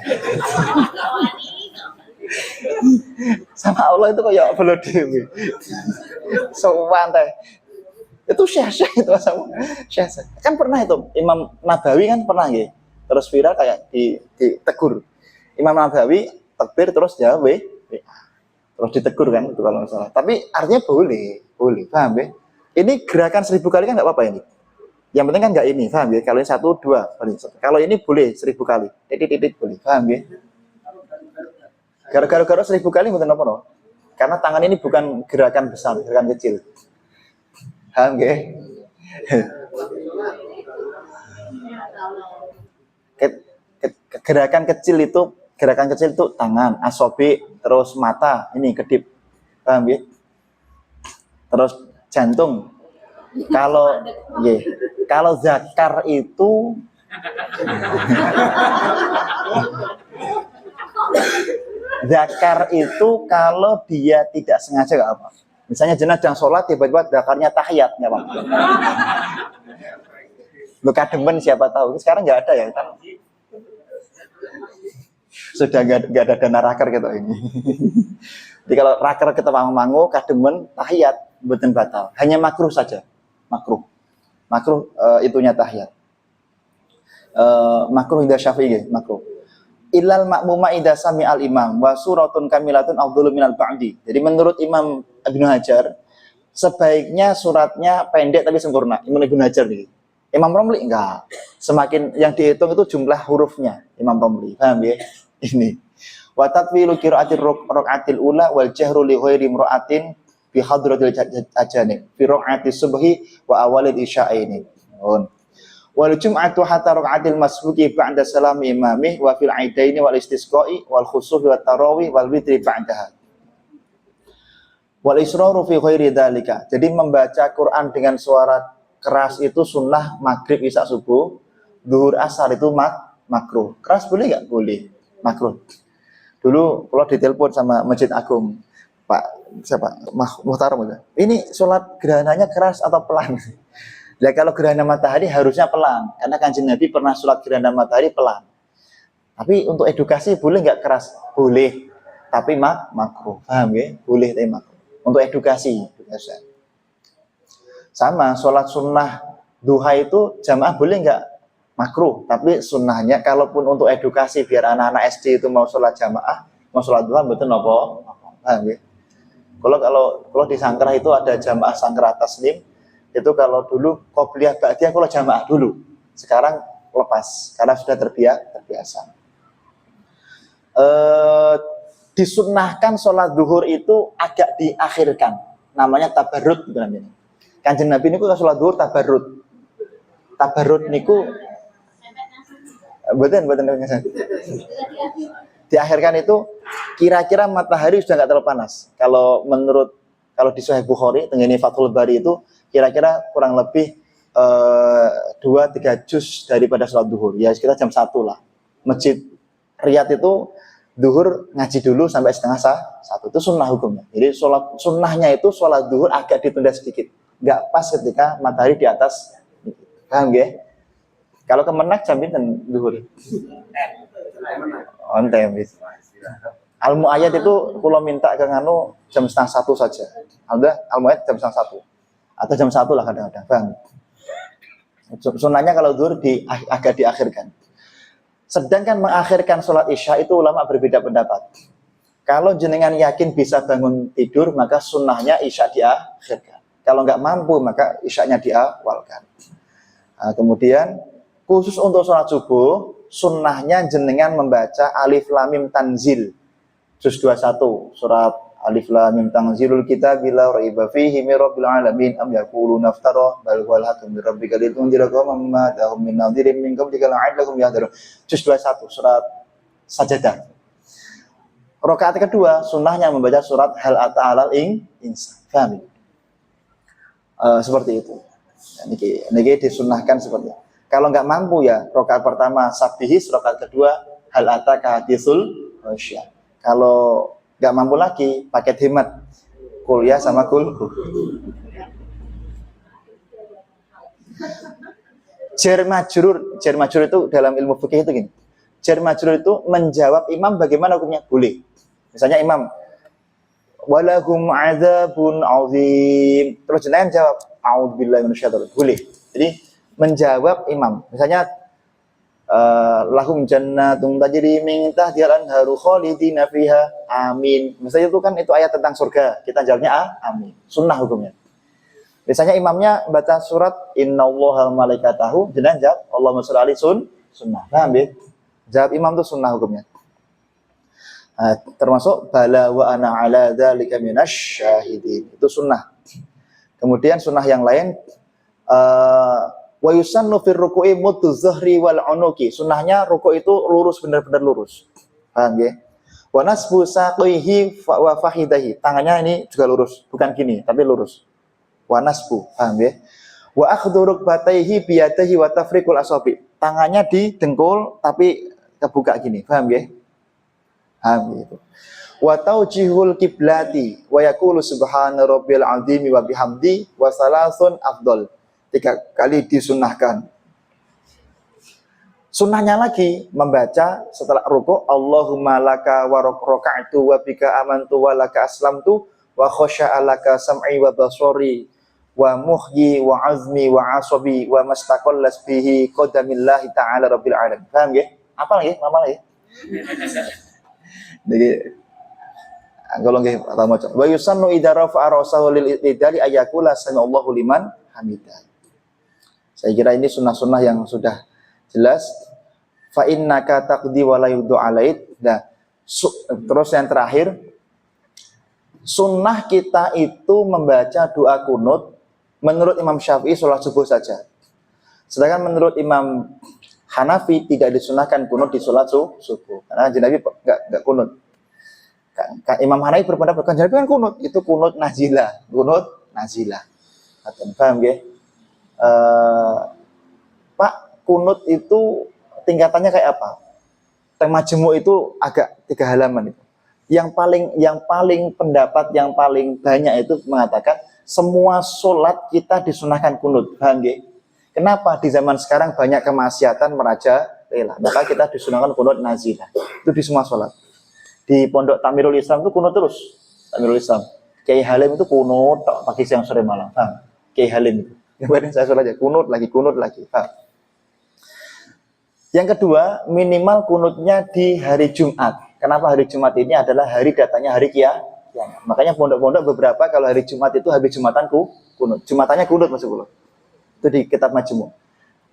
Sama Allah itu kayak belum dewi. So santai. Itu syekh itu sama syekh. Kan pernah itu Imam Nabawi kan pernah ya. Terus viral kayak ditegur. Imam Nabawi takbir terus jawab terus ditegur kan itu kalau salah. Tapi artinya boleh, paham ya? Ini gerakan 1000 kali kan nggak apa-apa ini. Yang penting kan nggak ini, paham ya? Kalau ini 1, 2, kalau ini boleh 1000 kali, titik boleh, paham ya? Gara-gara 1000 kali bukan apa no? Karena tangan ini bukan gerakan besar, gerakan kecil. Paham ya? Gerakan kecil itu tangan, asobi, terus mata, ini kedip, paham ya? Terus jantung. Kalau zakar itu kalau dia tidak sengaja nggak apa. Misalnya jenazah sholat tiba-tiba zakarnya tahiyat, nggak apa. Luka demen siapa tahu. Sekarang nggak ada ya. Sudah nggak ada dana raker gitu ini. Jadi kalau raker kita mangu kademen tahiyat mboten batal. Hanya makruh saja. Makruh itunya tahiyat. Makruh indah Syafi'i makruh. Illal ma'muma idza sami'al imam wa suratun kamilatun afdhalu minal ba'di. Jadi menurut Imam Ibnu Hajar sebaiknya suratnya pendek tapi sempurna. Imam Ibnu Hajar nih. Imam Romli enggak. Semakin yang dihitung itu jumlah hurufnya Imam Romli. Paham ya? Ini. Wa tatwilu qira'atir raka'atil ula wal jahru li ghairi imra'atin fi hadratil ajanib fi raka'ati subhi wa awalil isya'aini. Wal jum'atu hatta raka'atil masbuqi ba'da salami imamih wa fil aidaini wal istisqa'i wal khusufi wat tarawih wal witri ba'daha. Wal israru fi ghairi dzalika. Jadi membaca Quran dengan suara keras itu sunnah maghrib isya subuh, zuhur asar itu makruh. Keras boleh nggak? Boleh. Makruh. Dulu kalau ditelepon sama Masjid Agung, Pak siapa? Muhtaram itu. Ini sholat gerhananya keras atau pelan? Ya kalau gerhana matahari harusnya pelan, karena Kanjeng Nabi pernah sholat gerhana matahari pelan. Tapi untuk edukasi boleh nggak keras? Boleh. Tapi makruh. Paham ya? Boleh tapi makruh. Untuk edukasi. Sama sholat sunnah duha itu jamaah boleh nggak? Makruh, tapi sunnahnya kalaupun untuk edukasi biar anak-anak SD itu mau sholat jamaah, mau sholat duha betul apa? Paham ya? Kalau di Sangkrah itu ada jamaah Sangkrah Taslim, itu kalau dulu qobliyah ba'diyah kalau jamaah dulu, sekarang lepas karena sudah terbiasa. Disunnahkan sholat duhur itu agak diakhirkan, namanya tabarrud namanya. Kanjeng Nabi niku kalau sholat duhur tabarrud niku betul diakhirkan itu kira-kira matahari sudah nggak terlalu panas. Kalau di Sahih Bukhari tengene Fathul Bari itu kira-kira kurang lebih 2-3 juz daripada sholat duhur. Ya sekitar jam 1 lah. Masjid Riyadh itu duhur ngaji dulu sampai setengah satu, itu sunnah hukumnya. Jadi sholat sunnahnya itu sholat duhur agak ditunda sedikit, nggak pas ketika matahari di atas. Paham ya? Kalau kemenak jam pinten duhur? On time. Almu ayat itu kalau minta ke nganu jam setengah satu saja. Ada almu ayat jam setengah satu atau jam satu lah kadang-kadang. Paham? Sunnahnya kalau duhur agak diakhirkan. Sedangkan mengakhirkan sholat isya itu ulama berbeda pendapat. Kalau jenengan yakin bisa bangun tidur, maka sunnahnya isya diakhirkan. Kalau nggak mampu, maka isyanya diawalkan. Nah, kemudian khusus untuk sholat subuh, sunnahnya jenengan membaca Alif Lam Mim Tanzil, juz 21, surat Alif Lam Mim Tanzilul Kitab la raiba fihi mir rabbil alamin am yaquluna iftara bal huwal haqqu mir rabbika litunzira qauman ma ta'hum min nadhirin min qablika la'allahum yahdharun. Juz 21 surat Sajadah. Rakaat kedua sunnahnya membaca surat Hal Ata 'alal Insan. Paham? Seperti itu. Niki disunnahkan seperti itu. Kalau nggak mampu ya rakaat pertama Sabihis, rakaat kedua Hal Ata ka haditsul Ghasyiah. Kalau nggak mampu lagi, paket hemat kuliah sama kul. Jar majrur itu dalam ilmu fikih itu gini. Jar majrur itu menjawab imam bagaimana hukumnya? Boleh. Misalnya imam walahum adzabun azim. Terus jenengan jawab a'udzubillahi minasyaitonir rajim. Boleh. Jadi menjawab imam. Misalnya lahum jannatun tajri min tahtihal anharu khalidina fiha amin. Misalnya itu kan itu ayat tentang surga. Kita jawabnya amin. Sunnah hukumnya. Biasanya imamnya baca surat innallaha malaikatahu, jenengan jawab Allahumma sholli alaihi sunnah. Paham ya? Jawab imam itu sunnah hukumnya. Termasuk bala wa ana ala dzalika minasy syahidin. Itu sunnah. Kemudian sunnah yang lain wa yusannu fir ruku'i muddu zuhri wal unuki. Sunnahnya ruku' itu lurus, benar-benar lurus. Paham ya? Wa nasbu saqihi wa fahidahi. Tangannya ini juga lurus, bukan gini, tapi lurus. Wa nasbu, paham ya? Wa akhdhu rukbatayhi bi yadihi wa tafriqul asabi. Tangannya di dengkul tapi kebuka gini, paham ya? Paham gitu. Wa tawjihul qiblati wa yaqulu subhana rabbil azimi wa bihamdi wa salasun afdal. 3 kali disunnahkan. Sunnahnya lagi membaca setelah ruku' Allahumma laka wa raka'tu wa bika amantu wa laka aslamtu wa khasha'a laka sam'i wa basari wa muhyi wa azmi wa asabi wa mastaqallas bihi qadamillahi ta'ala rabbil alamin. Paham ya? Apa lagi? Apa lagi? Jadi kalau nggih atau maca wa yusannu idza rafa'a ra'sahu lil idali ayakula sami'allahu liman hamidah. Saya kira ini sunnah-sunnah yang sudah jelas. Fa innaka taqdi wa la yudu alait. Nah, terus yang terakhir, sunnah kita itu membaca doa kunut menurut Imam Syafi'i sholat subuh saja. Sedangkan menurut Imam Hanafi tidak disunahkan kunut di sholat subuh. Karena Nabi enggak kunut. Imam Hanafi berpendapat kan Nabi kan kunut, itu kunut nazilah, Paham ya? Pak, kunut itu tingkatannya kayak apa? Majmu' itu agak 3 halaman itu. Yang paling pendapat yang paling banyak itu mengatakan semua sholat kita disunahkan kunut. Paham ya? Kenapa di zaman sekarang banyak kemaksiatan merajalela? Maka kita disunahkan kunut nazilah. Itu di semua sholat. Di Pondok Tamirul Islam itu kunut terus. Tamirul Islam. Kiai Halim itu kunut pagi siang sore malam. Paham? Kiai Halim itu. Yang saya sholat aja kunut lagi. Paham? Yang kedua, minimal kunutnya di hari Jumat. Kenapa hari Jumat ini adalah hari datanya hari kiamat. Makanya pondok-pondok beberapa kalau hari Jumat itu habis Jumatan kunut. Jumatannya kunut maksudnya. Itu di kitab Majmu'.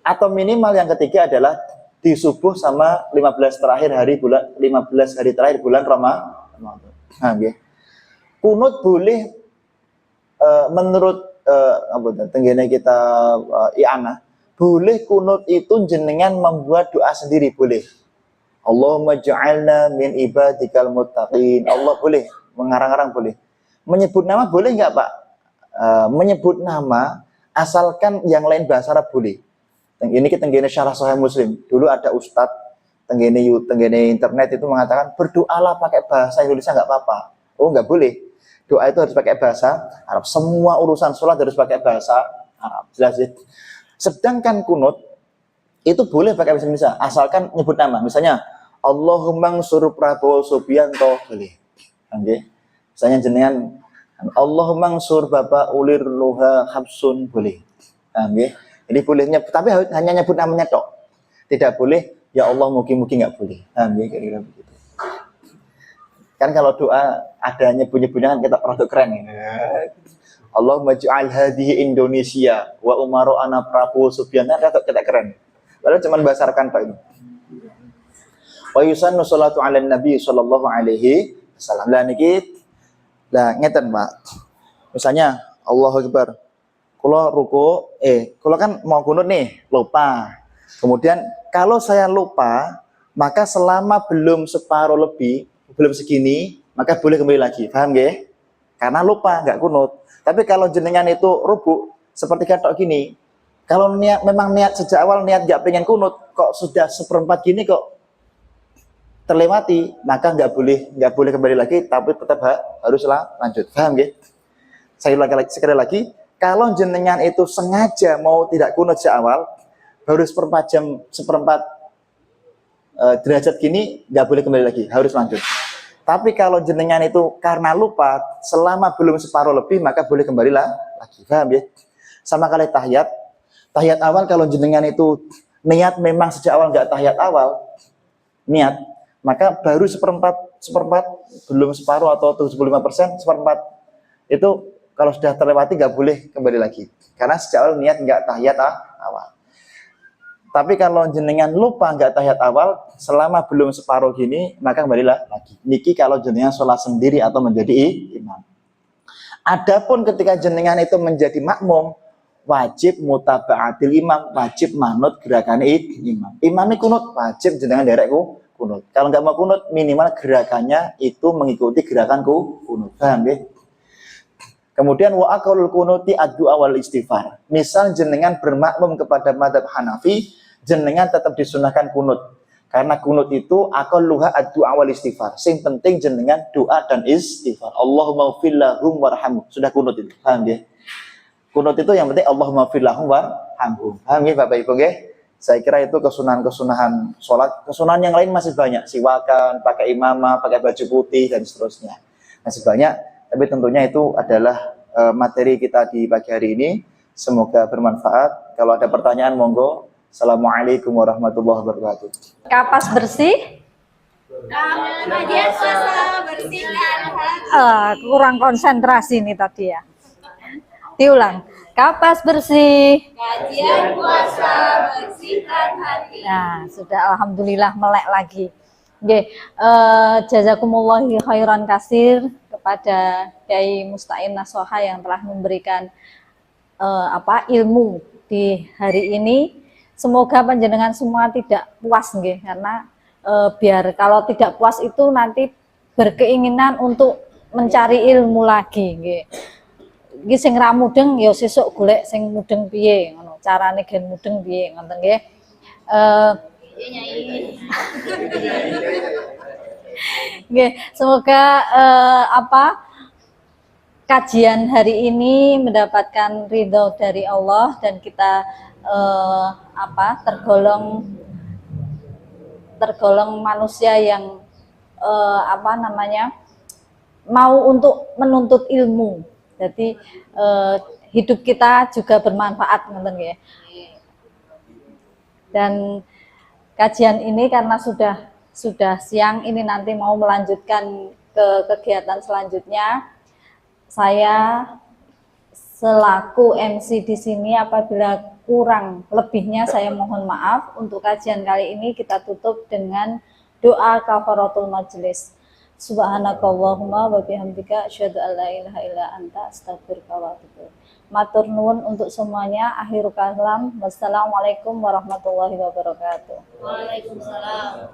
Atau minimal yang ketiga adalah di subuh sama 15 hari terakhir bulan Ramadan. Nah, ya. Kunut boleh menurut tenggene kita i'anah, boleh kunut itu jenengan membuat doa sendiri boleh. Allahumma ja'alna min ibadikal muttaqin. Allah boleh, mengarang-arang boleh. Menyebut nama boleh enggak, Pak? Menyebut nama asalkan yang lain bahasa Arab boleh. Ini kita tenggene syarah Sahih Muslim. Dulu ada ustadz tenggene internet itu mengatakan berdoalah pakai bahasa Indonesia nggak apa-apa. Oh, nggak boleh. Doa itu harus pakai bahasa Arab. Semua urusan sholat harus pakai bahasa Arab. Jelas ya? Sedangkan kunut itu boleh pakai bahasa Indonesia asalkan nyebut nama. Misalnya Allahumma nsur Prabowo Subianto, boleh. Oke. Misalnya jenengan Allahumma nsur Bapak Ulir Luha Habsun, boleh. Oke. Jadi bolehnya, tapi hanya nyebut namanya tok. Tidak boleh ya Allah mugi-mugi, nggak boleh. Kira-kira begitu. Kan kalau doa ada nyebut-nyebutnya kan kita produk keren gitu. Allahumma ja'al hadhihi Indonesia wa umaru ana Prabowo Subianto, kita keren. Padahal cuma bahasa rekan Pak ini. Wa yusannu sholatu 'alan nabi sallallahu alaihi wasallam. Lah niki ngeten Pak. Misalnya Allahu Akbar. Kula ruku, kula kan mau kunut nih, lupa. Kemudian kalau saya lupa, maka selama belum separuh lebih, belum segini, maka boleh kembali lagi. Paham nggih? Karena lupa, nggak kunut. Tapi kalau jenengan itu rubu seperti katok gini, kalau memang niat sejak awal niat nggak pengen kunut, kok sudah seperempat gini kok terlewati, maka nggak boleh kembali lagi, tapi tetap haruslah lanjut. Paham ya? Saya ulangi sekali lagi, kalau jenengan itu sengaja mau tidak kunut sejak awal, baru seperempat derajat gini, nggak boleh kembali lagi, harus lanjut. Tapi kalau jenengan itu karena lupa, selama belum separuh lebih, maka boleh kembali lagi. Paham ya? Sama kali tahiyat awal, kalau jenengan itu niat memang sejak awal nggak tahiyat awal, niat, maka baru seperempat, belum separuh atau 75%, seperempat, itu kalau sudah terlewati nggak boleh kembali lagi. Karena sejak awal niat nggak tahiyat awal. Tapi kalau jenengan lupa nggak tahiyat awal, selama belum separuh gini, maka kembalilah lagi. Niki kalau jenengan sholat sendiri atau menjadi imam. Adapun ketika jenengan itu menjadi makmum, wajib mutaba'atil imam, wajib manut gerakan imam. Imamnya kunut, wajib jenengan derek kunut. Kalau nggak mau kunut, minimal gerakannya itu mengikuti gerakan kunut. Paham ya? Kemudian wa aqalul kunuti ad-du'a wal istighfar. Misal jenengan bermakmum kepada mazhab Hanafi, jenengan tetap disunahkan kunut. Karena kunut itu aqalluha ad-du'a wal istighfar. Sing penting jenengan doa dan istighfar. Allahumma ighfir lahum warhamhum. Sudah kunut itu. Paham ya? Kunut itu yang penting Allahumma ighfir lahum warhamhum. Paham ya Bapak Ibu nggih? Saya kira itu kesunahan-kesunahan sholat. Kesunahan yang lain masih banyak. Siwakan, pakai imamah, pakai baju putih, dan seterusnya. Masih banyak. Tapi tentunya itu adalah materi kita di pagi hari ini. Semoga bermanfaat. Kalau ada pertanyaan, monggo. Assalamualaikum warahmatullahi wabarakatuh. Kapas bersih? Kajian puasa bersihkan hati. Kurang konsentrasi nih tadi ya. Diulang. Kapas bersih. Kajian puasa bersihkan hati. Nah, sudah alhamdulillah melek lagi. Oke, jazakumullah khairan kasir kepada Kyai Musta'in Nasoha yang telah memberikan ilmu di hari ini. Semoga panjenengan semua tidak puas nggih, karena biar kalau tidak puas itu nanti berkeinginan untuk mencari ilmu lagi nggih. Iki sing ra mudeng ya sesuk golek sing mudeng piye ngono. Carane gen mudeng piye ngoten nggih. Semoga kajian hari ini mendapatkan ridho dari Allah dan kita tergolong manusia yang mau untuk menuntut ilmu. Jadi hidup kita juga bermanfaat, ngoten nggih. Dan kajian ini karena sudah siang, ini nanti mau melanjutkan ke kegiatan selanjutnya. Saya selaku MC di sini, apabila kurang lebihnya saya mohon maaf. Untuk kajian kali ini kita tutup dengan doa kafaratul majelis. Subhanakallahumma wa bihamdika asyhadu an la ilaha illa anta astaghfiruka wa atubu ilaik. Matur nuwun untuk semuanya. Akhirul kalam. Wassalamualaikum warahmatullahi wabarakatuh. Waalaikumsalam.